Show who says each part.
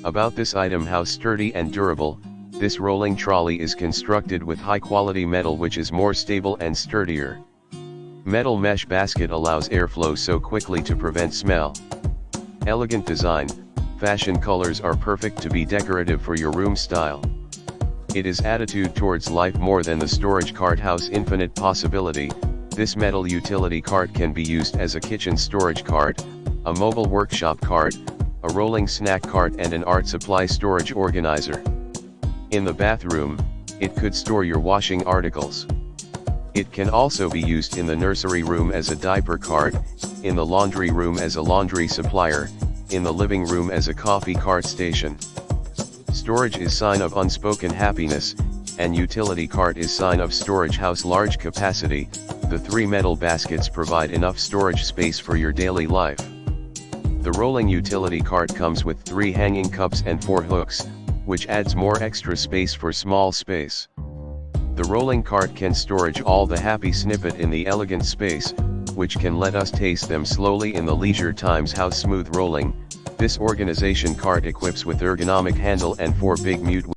Speaker 1: About this item: how sturdy and durable. This rolling trolley is constructed with high quality metal which is more stable and sturdier. Metal mesh basket allows airflow so quickly to prevent smell. Elegant design, fashion colors are perfect to be decorative for your room style. It is attitude towards life more than the storage cart house infinite possibility. This metal utility cart can be used as a kitchen storage cart, a mobile workshop cart, a rolling snack cart and an art supply storage organizer. In the bathroom, it could store your washing articles. It can also be used in the nursery room as a diaper cart, in the laundry room as a laundry supplier, in the living room as a coffee cart station. Storage is sign of unspoken happiness, and utility cart is sign of storage house large capacity. The 3 metal baskets provide enough storage space for your daily life. The rolling utility cart comes with 3 hanging cups and 4 hooks, which adds more extra space for small space. The rolling cart can storage all the happy snippet in the elegant space, which can let us taste them slowly in the leisure times. How smooth rolling. This organization cart equips with ergonomic handle and 4 big mute